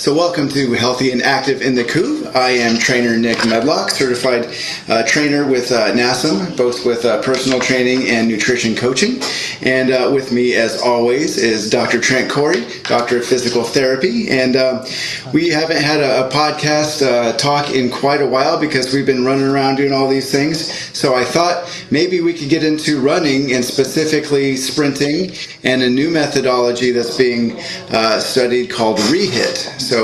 So welcome to Healthy and Active in the Couve. I am trainer Nick Medlock, certified trainer with NASM, both with personal training and nutrition coaching. And with me, as always, is Dr. Trent Corey, Doctor of Physical Therapy. And we haven't had a podcast talk in quite a while because we've been running around doing all these things. So I thought maybe we could get into running and specifically sprinting and a new methodology that's being studied called ReHit. So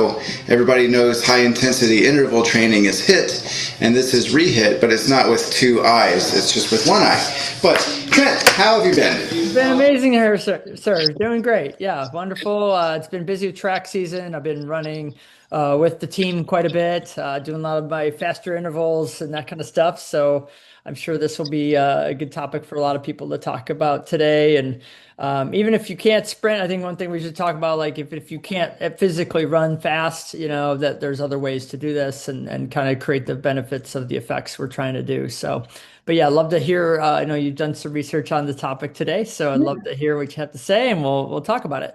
everybody knows high intensity interval training is HIT, and this is ReHit, but it's not with two eyes, it's just with one eye. But Trent, how have you been? It's been amazing here, sir. Doing great. Yeah, wonderful. It's been busy with track season. I've been running with the team quite a bit, doing a lot of my faster intervals and that kind of stuff. So I'm sure this will be a good topic for a lot of people to talk about today. And even if you can't sprint, I think one thing we should talk about, like if you can't physically run fast, that there's other ways to do this and kind of create the benefits of the effects we're trying to do. So, but yeah, I'd love to hear, I know you've done some research on the topic today, so I'd love to hear what you have to say, and we'll talk about it.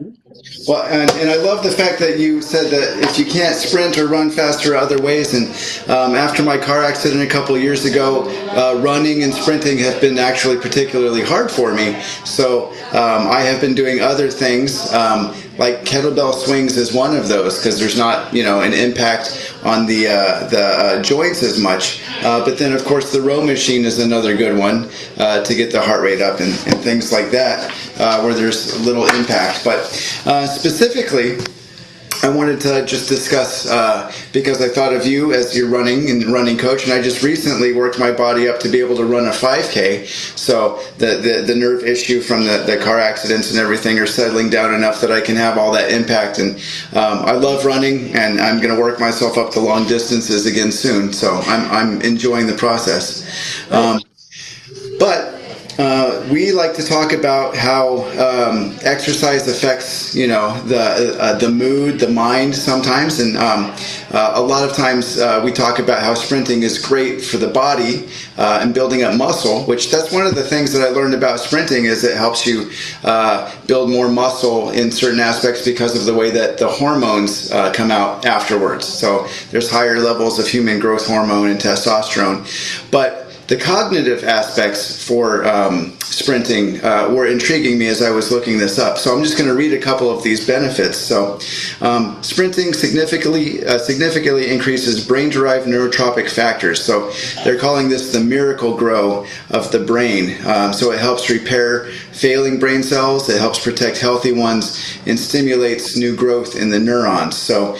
Well, and I love the fact that you said that if you can't sprint or run fast, there are other ways. And after my car accident a couple of years ago, running and sprinting have been actually particularly hard for me. So I have been doing other things, like kettlebell swings is one of those, because there's not, an impact on the joints as much. But then, of course, the row machine is another good one to get the heart rate up and things like that, where there's little impact. But specifically, I wanted to just discuss, because I thought of you as your running coach, and I just recently worked my body up to be able to run a 5K. So the nerve issue from the car accidents and everything are settling down enough that I can have all that impact. And I love running, and I'm going to work myself up to long distances again soon. So I'm enjoying the process. But we like to talk about how exercise affects, the mood, the mind sometimes, and a lot of times we talk about how sprinting is great for the body and building up muscle. Which that's one of the things that I learned about sprinting is it helps you build more muscle in certain aspects because of the way that the hormones come out afterwards. So there's higher levels of human growth hormone and testosterone, but the cognitive aspects for sprinting were intriguing me as I was looking this up. So I'm just going to read a couple of these benefits. So sprinting significantly increases brain-derived neurotropic factors. So they're calling this the miracle grow of the brain. So it helps repair failing brain cells, it helps protect healthy ones, and stimulates new growth in the neurons. So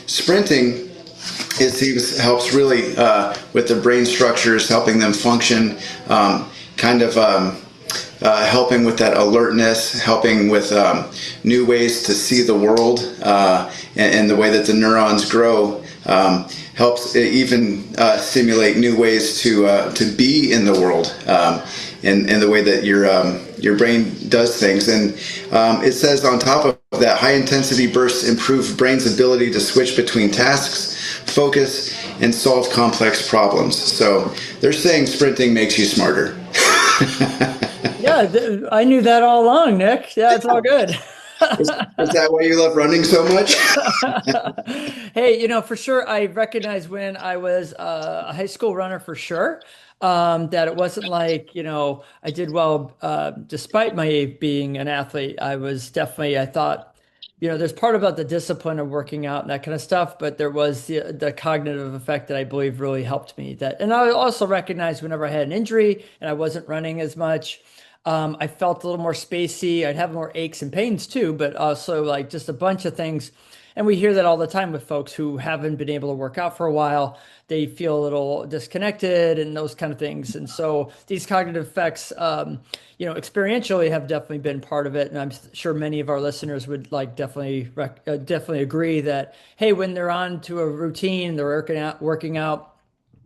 sprinting, it seems, helps really with the brain structures, helping them function, helping with that alertness, helping with new ways to see the world, and the way that the neurons grow helps even stimulate new ways to be in the world, in the way that your brain does things. And it says on top of that, high intensity bursts improve brain's ability to switch between tasks, focus, and solve complex problems. So they're saying sprinting makes you smarter. Yeah, I knew that all along, Nick. Yeah, it's all good. Is that why you love running so much? Hey, for sure, I recognize when I was a high school runner for sure, that it wasn't like, I did well despite my being an athlete. I thought, there's part about the discipline of working out and that kind of stuff, but there was the cognitive effect that I believe really helped me. And I also recognized whenever I had an injury and I wasn't running as much, I felt a little more spacey. I'd have more aches and pains too, but also like just a bunch of things. And we hear that all the time with folks who haven't been able to work out for a while. They feel a little disconnected and those kind of things. And so these cognitive effects, experientially have definitely been part of it. And I'm sure many of our listeners would definitely agree that, hey, when they're on to a routine, they're working out,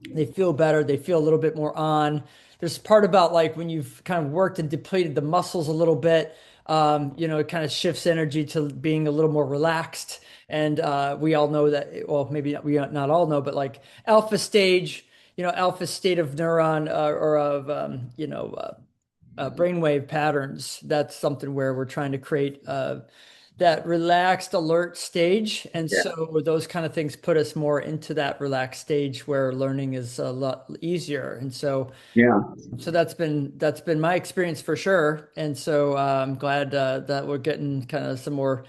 they feel better. They feel a little bit more on. There's part about like when you've kind of worked and depleted the muscles a little bit, it kind of shifts energy to being a little more relaxed. And we all know that, well, maybe not, we not all know, but like alpha stage, alpha state of neuron or of, brainwave patterns. That's something where we're trying to create that relaxed alert stage. And Yeah. so those kind of things put us more into that relaxed stage where learning is a lot easier. And Yeah. so that's been my experience for sure. And so I'm glad that we're getting kind of some more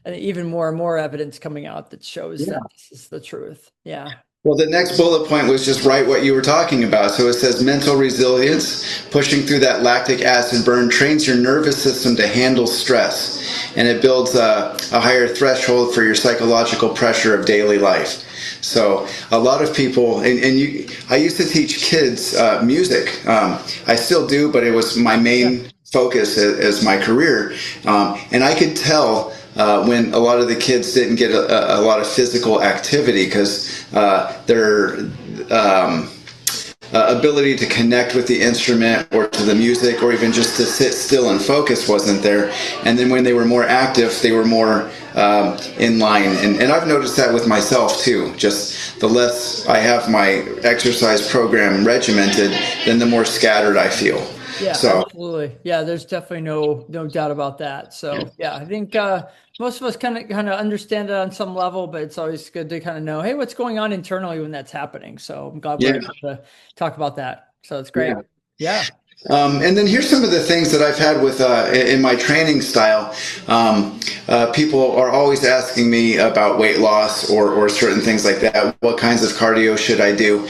and even more and more evidence coming out that shows that this is the truth. Yeah. Well, the next bullet point was just right what you were talking about. So it says mental resilience, pushing through that lactic acid burn trains your nervous system to handle stress, and it builds a higher threshold for your psychological pressure of daily life. So a lot of people, I used to teach kids music. I still do, but it was my main focus as my career, and I could tell when a lot of the kids didn't get a lot of physical activity because their ability to connect with the instrument or to the music or even just to sit still and focus wasn't there. And then when they were more active, they were more in line. And I've noticed that with myself too. Just the less I have my exercise program regimented, then the more scattered I feel. Yeah, So absolutely. Yeah, there's definitely no doubt about that. So yeah, I think most of us kind of understand it on some level, but it's always good to kind of know, hey, what's going on internally when that's happening. So I'm glad we're yeah, able to talk about that. So it's great. yeah. Yeah. And then here's some of the things that I've had with in my training style. People are always asking me about weight loss or certain things like that. What kinds of cardio should I do?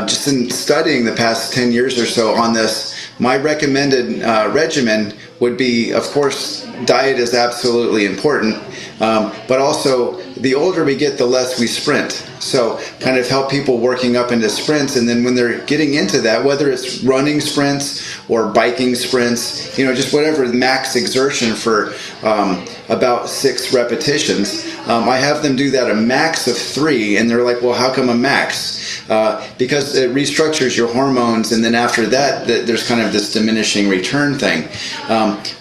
Just in studying the past 10 years or so on this, my recommended regimen would be, of course, diet is absolutely important, but also the older we get, the less we sprint. So kind of help people working up into sprints, and then when they're getting into that, whether it's running sprints or biking sprints, just whatever max exertion for about 6 repetitions, I have them do that a max of 3, and they're like, well, how come a max? Because it restructures your hormones, and then after that, there's kind of this diminishing return thing.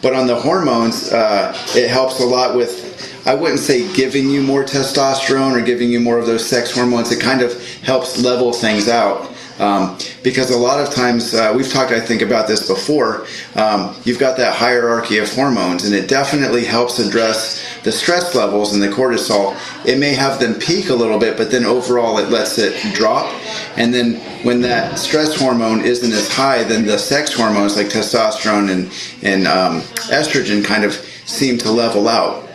But on the hormones, it helps a lot with, I wouldn't say giving you more testosterone or giving you more of those sex hormones. It kind of helps level things out. Because a lot of times, we've talked, I think, about this before, you've got that hierarchy of hormones, and it definitely helps address the stress levels and the cortisol. It may have them peak a little bit, but then overall it lets it drop. And then when that stress hormone isn't as high, then the sex hormones like testosterone and estrogen kind of seem to level out.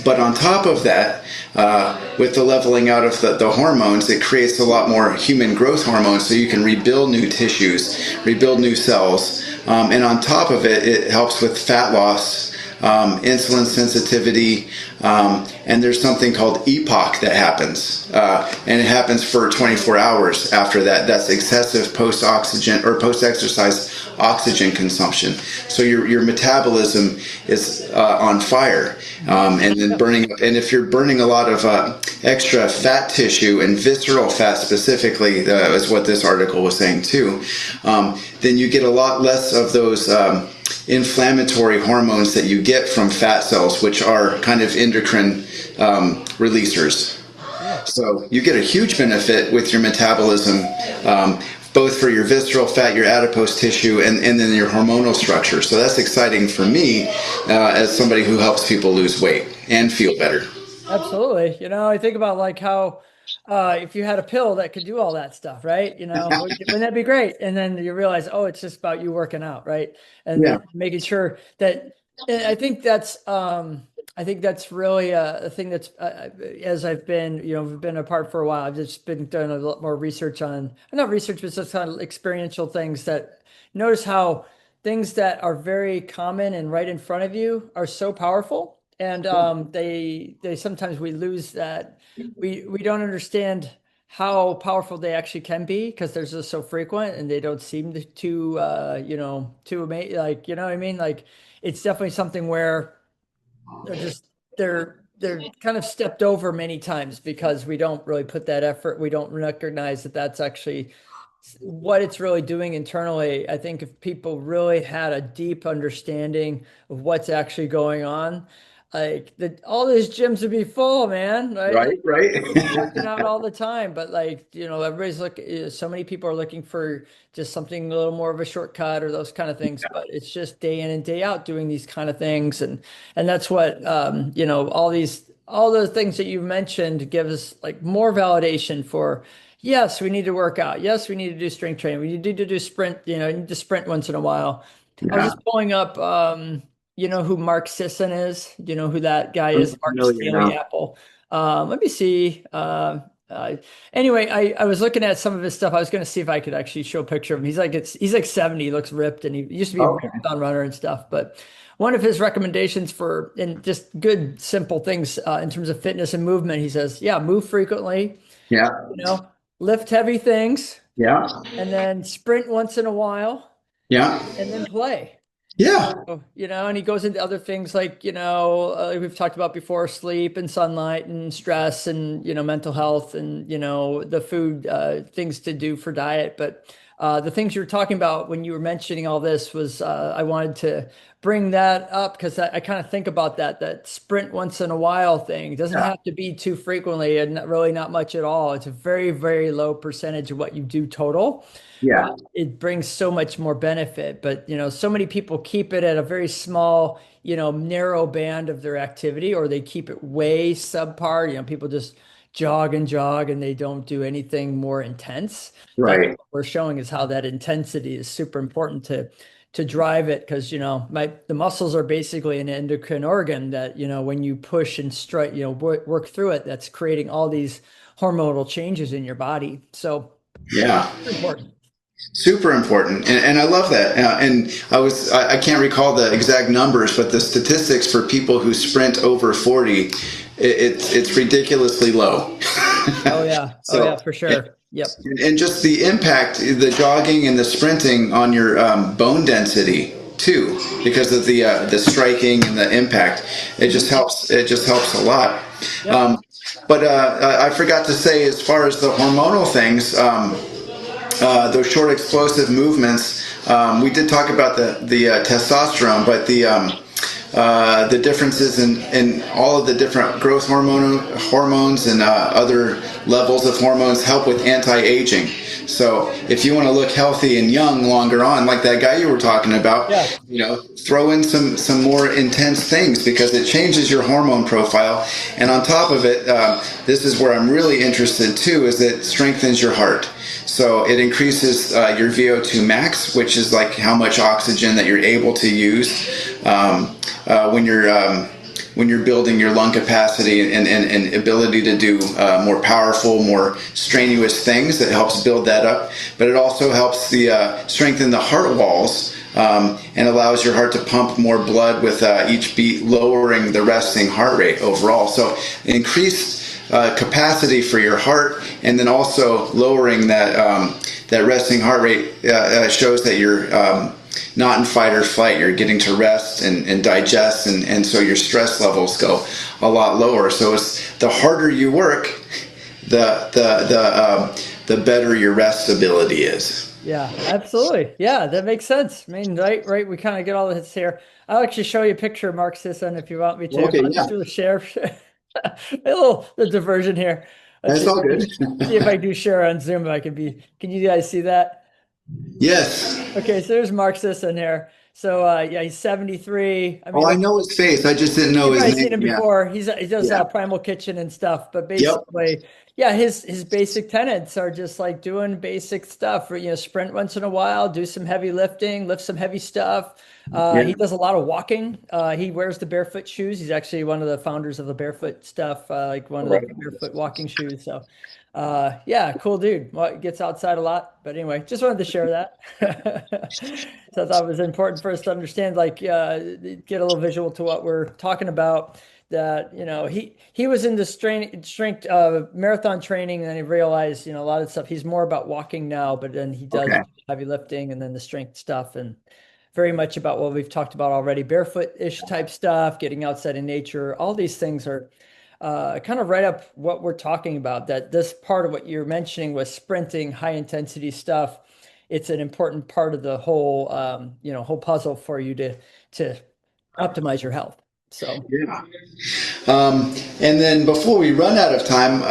But on top of that, with the leveling out of the hormones, it creates a lot more human growth hormones, so you can rebuild new tissues, rebuild new cells. And on top of it, it helps with fat loss, insulin sensitivity, and there's something called EPOC that happens, and it happens for 24 hours after that. That's excessive post-oxygen or post-exercise oxygen consumption. So your metabolism is on fire, and then burning. And if you're burning a lot of extra fat tissue and visceral fat specifically, is what this article was saying too, then you get a lot less of those inflammatory hormones that you get from fat cells, which are kind of endocrine releasers. So you get a huge benefit with your metabolism, both for your visceral fat, your adipose tissue, and then your hormonal structure. So that's exciting for me as somebody who helps people lose weight and feel better. Absolutely. I think about like how if you had a pill that could do all that stuff, right? Wouldn't that be great? And then you realize, oh, it's just about you working out, right? And Yeah. then making sure that and I think that's really a thing that's as I've been, we've been apart for a while. I've just been doing a lot more research on, not research, but just kind of experiential things that notice how things that are very common and right in front of you are so powerful. And they sometimes we lose that. We don't understand how powerful they actually can be because they're just so frequent and they don't seem too amazing. Like, you know what I mean? Like, it's definitely something where they're just they're kind of stepped over many times because we don't really put that effort. We don't recognize that that's actually what it's really doing internally. I think if people really had a deep understanding of what's actually going on, like all these gyms would be full, man, right? Right, Like right. working out all the time, but like, everybody's looking, so many people are looking for just something a little more of a shortcut or those kind of things, but it's just day in and day out doing these kind of things. And that's what, all the things that you mentioned give us like more validation for, yes, we need to work out. Yes, we need to do strength training. We need to do sprint, you need to sprint once in a while. I was Yeah, just pulling up, you know who Mark Sisson is? Do you know who that guy I'm is? Mark's familiar Daily now. Apple. Let me see. Anyway, I was looking at some of his stuff. I was going to see if I could actually show a picture of him. He's like 70, he looks ripped, and he used to be a Okay. marathon runner and stuff. But one of his recommendations for and just good simple things in terms of fitness and movement, he says, yeah, move frequently, Yeah, you know, lift heavy things, yeah, and then sprint once in a while, yeah, and then play. yeah, Oh, and he goes into other things like, like we've talked about before, sleep and sunlight and stress and, mental health and, the food, things to do for diet. But the things you were talking about when you were mentioning all this was I wanted to bring that up because I kind of think about that sprint once in a while thing. It doesn't yeah, have to be too frequently and really not much at all. It's a very, very low percentage of what you do total, yeah, it brings so much more benefit. But, so many people keep it at a very small, narrow band of their activity, or they keep it way subpar. People just jog and they don't do anything more intense. That's right. what we're showing is how that intensity is super important to drive it because the muscles are basically an endocrine organ that when you push and strike work through it, that's creating all these hormonal changes in your body, so Yeah. important. Super important, and I love that. And I can't recall the exact numbers, but the statistics for people who sprint over 40, it's ridiculously low. Oh yeah. Oh So, yeah, for sure. Yep. and just the impact, the jogging and the sprinting on your bone density too, because of the striking and the impact. It just Mhm. helps. It just helps a lot. Yep. Um, but I forgot to say, as far as the hormonal things. Those short explosive movements. We did talk about the testosterone, but the differences in all of the different growth hormones and other levels of hormones help with anti-aging. So if you want to look healthy and young longer on, like that guy you were talking about, Yeah. throw in some more intense things because it changes your hormone profile. And on top of it, this is where I'm really interested too, is it strengthens your heart. So it increases your VO2 max, which is like how much oxygen that you're able to use when you're building your lung capacity and ability to do more powerful, more strenuous things. That helps build that up, but it also helps strengthen the heart walls and allows your heart to pump more blood with each beat, lowering the resting heart rate overall. So increased capacity for your heart, and then also lowering that resting heart rate shows that you're not in fight or flight. You're getting to rest and digest, and so your stress levels go a lot lower. So it's the harder you work, the better your rest ability is. Yeah, absolutely. Yeah, that makes sense. I mean, right. We kind of get all this here. I'll actually show you a picture of Mark Sisson if you want me to. Okay, I'll yeah, just do a share, a little the diversion here. Let's that's see if all I good. can see if I do share on Zoom. If I can be. Can you guys see that? Yes. Okay, so there's Mark Sisson here. So yeah, he's 73. I Oh, mean, I like know his face. I just didn't know you've his probably name. seen him Yeah, before. He does yeah. Primal Kitchen and stuff, but Yep. basically, yeah, his basic tenets are just like doing basic stuff. Sprint once in a while, do some heavy lifting, lift some heavy stuff. Yeah. He does a lot of walking. He wears the barefoot shoes. He's actually one of the founders of the barefoot stuff, like one of the Right. barefoot walking shoes. So, yeah, cool dude. Well, gets outside a lot, but anyway, just wanted to share that. So I thought it was important for us to understand, like, get a little visual to what we're talking about. That he was into strength marathon training, and then he realized a lot of stuff. He's more about walking now, but then he does Okay. heavy lifting and then the strength stuff, and very much about what we've talked about already, barefoot-ish type stuff, getting outside in nature. All these things are kind of right up what we're talking about. That this part of what you're mentioning was sprinting, high intensity stuff. It's an important part of the whole whole puzzle for you to optimize your health. So. Yeah. And then before we run out of time,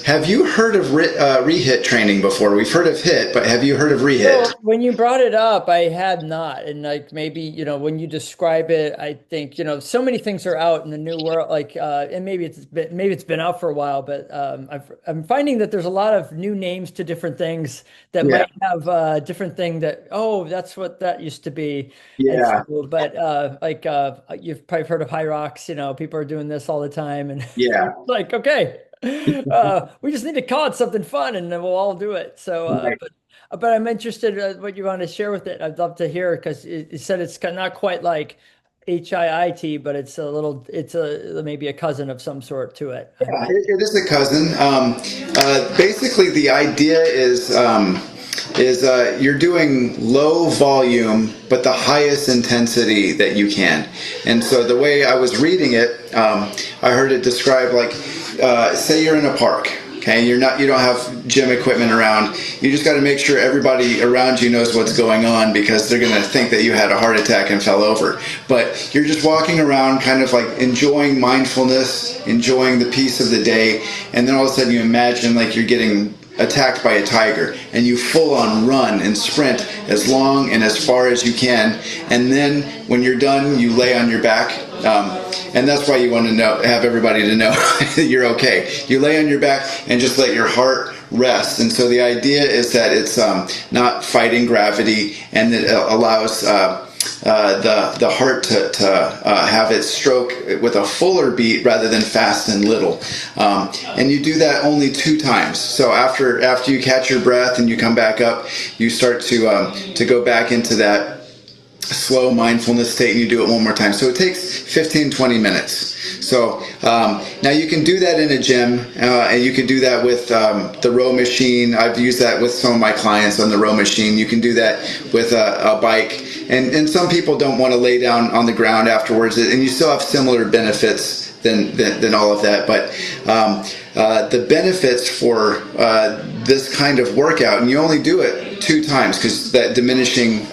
have you heard of ReHit training before? We've heard of HIT, but have you heard of ReHit? So when you brought it up, I had not. And like maybe, when you describe it, I think, so many things are out in the new world, like and maybe it's been out for a while, but I'm finding that there's a lot of new names to different things that Yeah. might have different thing that, oh, that's what that used to be. And Yeah. so, but you've probably heard of High Rocks, people are doing this all the time and Yeah. like, okay. We just need to call it something fun and then we'll all do it. So, Right. but I'm interested in what you want to share with it. I'd love to hear because you said it's not quite like HIIT, but it's maybe a cousin of some sort to it. Yeah, it is a cousin. Basically, the idea is you're doing low volume but the highest intensity that you can. And so the way I was reading it, I heard it described like, say you're in a park. Okay, you don't have gym equipment around. You just got to make sure everybody around you knows what's going on because they're going to think that you had a heart attack and fell over. But you're just walking around kind of like enjoying mindfulness, enjoying the peace of the day, and then all of a sudden you imagine like you're getting attacked by a tiger and you full on run and sprint as long and as far as you can, and then when you're done you lay on your back, and that's why you want to have everybody to know that you're okay. You lay on your back and just let your heart rest. And so the idea is that it's not fighting gravity, and it allows the heart to have its stroke with a fuller beat rather than fast and little. And you do that only 2 times. So after you catch your breath and you come back up, you start to go back into that slow mindfulness state, and you do it one more time. So it takes 15-20 minutes. So now you can do that in a gym, and you can do that with the row machine. I've used that with some of my clients on the row machine. You can do that with a bike, and some people don't want to lay down on the ground afterwards, and you still have similar benefits than all of that. But the benefits for this kind of workout, and you only do it 2 times because that diminishing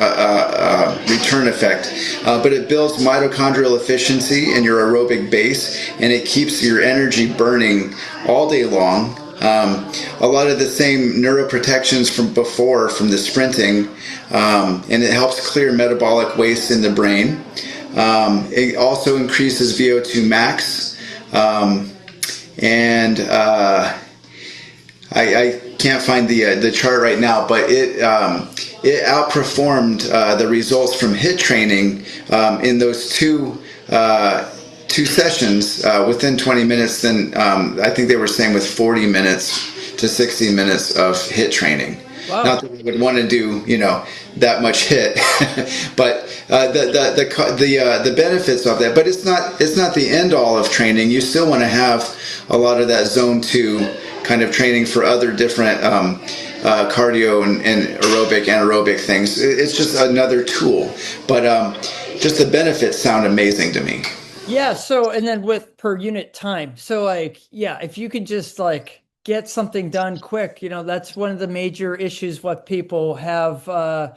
return effect, but it builds mitochondrial efficiency in your aerobic base, and it keeps your energy burning all day long. A lot of the same neuroprotections from before from the sprinting, and it helps clear metabolic waste in the brain. It also increases VO2 max, and I can't find the chart right now, but it outperformed the results from HIT training in those two sessions within 20 minutes than I think they were saying with 40 minutes to 60 minutes of HIT training. Wow. Not that we would want to do that much HIT, but the benefits of that. But it's not the end all of training. You still want to have a lot of that zone 2 kind of training for other different cardio and anaerobic things. It's just another tool, but just the benefits sound amazing to me. Yeah. So, and then with per unit time. So like, yeah, if you could just like get something done quick, that's one of the major issues what people have, a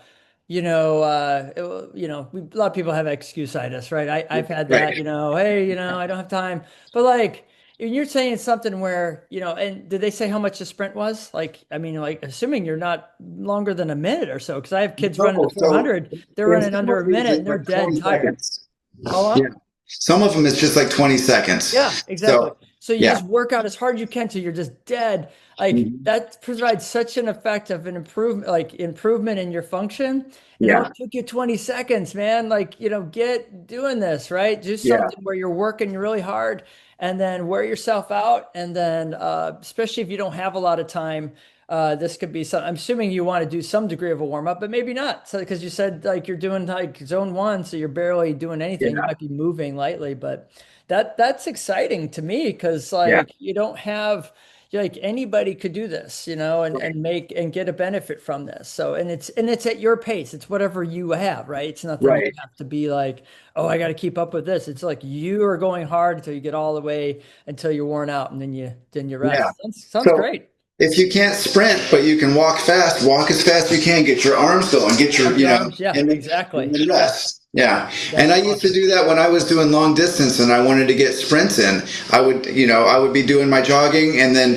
lot of people have excuse-itis, right? I've had that, Right. hey, I don't have time. But like, you're saying something where, and did they say how much the sprint was? Like, I mean, like, assuming you're not longer than a minute or so, because I have kids running No, the 400, they're in running some under of a these minute it's and they're like dead 20 tired. seconds. How long? Yeah. Some of them it's just like 20 seconds. Yeah, exactly. So, So you yeah. just work out as hard as you can till you're just dead. Like Mhm. that provides such an effect of an improvement in your function. It only Yeah. took you 20 seconds, man. Like, get doing this, right? Do Yeah. something where you're working really hard and then wear yourself out. And then, especially if you don't have a lot of time, this could be some, I'm assuming you want to do some degree of a warm up, but maybe not. So, because you said like you're doing like zone 1, so you're barely doing anything. You Yeah. might be moving lightly, but that's exciting to me because Yeah. like you don't have like anybody could do this, Right. and make and get a benefit from this. So and it's at your pace. It's whatever you have, right? It's nothing you Right. have to be like, oh, I got to keep up with this. It's like you are going hard until you get all the way until you're worn out and then you Yeah. rest. Sounds So great. if you can't sprint, but you can walk fast, walk as fast as you can, get your arms going, get your, Up your arms. Yeah, and exactly. then Yeah. rest. Yeah. And That's I used to awesome. do that when I was doing long distance and I wanted to get sprints in. I would be doing my jogging and then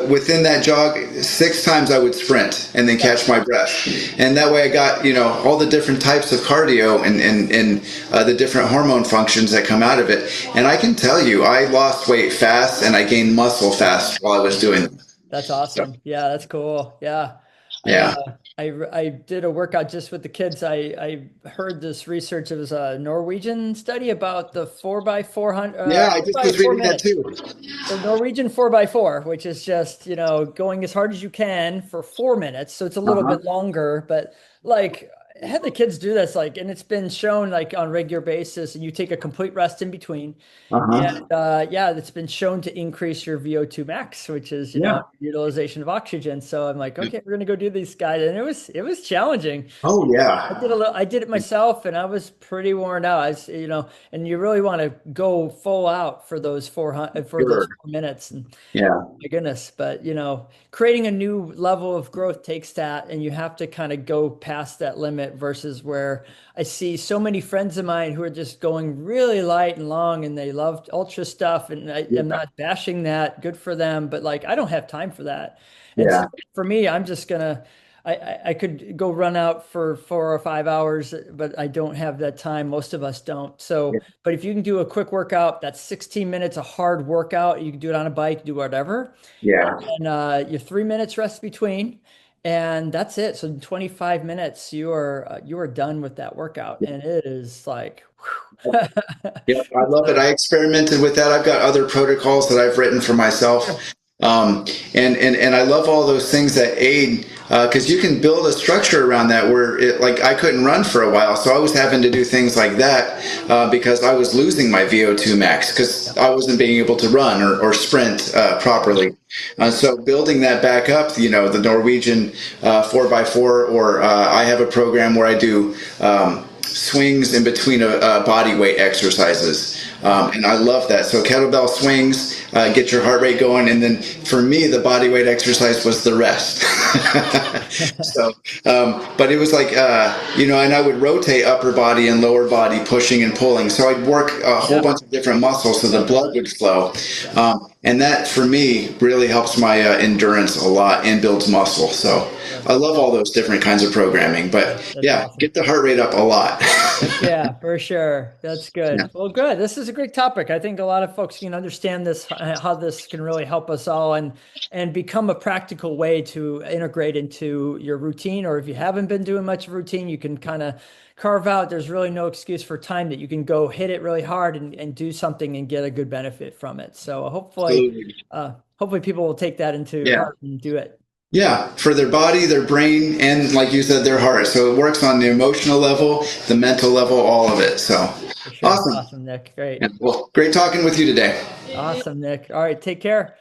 within that jog, 6 times I would sprint and then Yeah. catch my breath. And that way I got, all the different types of cardio and the different hormone functions that come out of it. And I can tell you, I lost weight fast and I gained muscle fast while I was doing it. That's So, awesome. Yeah, that's cool. Yeah. I yeah. I did a workout just with the kids. I heard this research. It was a Norwegian study about the 4x400 Yeah, I four just by was four reading that minutes. too. So Norwegian 4x4, which is just, going as hard as you can for 4 minutes. So it's a little Uh-huh. bit longer, but like I had the kids do this, like, and it's been shown like on regular basis, and you take a complete rest in between. And Uh-huh. yeah, it's been shown to increase your VO2 max, which is, Yeah. utilization of oxygen. So I'm like, okay, we're gonna go do these guys. And it was challenging. Oh yeah. I did it myself and I was pretty worn out. And you really want to go full out for those 400 for those Sure. 4 minutes. And Yeah. my goodness, but creating a new level of growth takes that, and you have to kind of go past that limit versus where I see so many friends of mine who are just going really light and long and they love ultra stuff. And I am Yeah. not bashing that. Good for them, but like I don't have time for that. And so Yeah. for me, I'm just gonna I could go run out for 4 or 5 hours, but I don't have that time. Most of us don't. So, but if you can do a quick workout, that's 16 minutes, a hard workout. You can do it on a bike, do whatever. Yeah. And your 3 minutes rest between, and that's it. So in 25 minutes, you are done with that workout. And it is like, whew. Yeah, I love it. So, I experimented with that. I've got other protocols that I've written for myself. And I love all those things that aid because you can build a structure around that where like I couldn't run for a while, so I was having to do things like that because I was losing my VO2 max because I wasn't being able to run or sprint properly. So building that back up, the Norwegian 4x4, or I have a program where I do swings in between body weight exercises. And I love that. So kettlebell swings, get your heart rate going. And then for me, the body weight exercise was the rest. So, but it was like, and I would rotate upper body and lower body, pushing and pulling. So I'd work a whole yeah, bunch of different muscles so the blood would flow. yeah, And that for me really helps my endurance a lot and builds muscle. So yeah. I love all those different kinds of programming, but That's yeah, awesome. get the heart rate up a lot. Yeah, for sure. That's Yeah. good. Well, good. This is a great topic. I think a lot of folks can understand this, how this can really help us all and become a practical way to integrate into your routine. Or if you haven't been doing much routine, you can kind of carve out. There's really no excuse for time that you can go hit it really hard and do something and get a good benefit from it. So Absolutely. hopefully people will take that into Yeah. heart and do it. Yeah, for their body, their brain, and like you said, their heart. So it works on the emotional level, the mental level, all of it. So For sure. awesome. Awesome, Nick. Great. Yeah. Well, great talking with you today. Awesome, Nick. All right. Take care.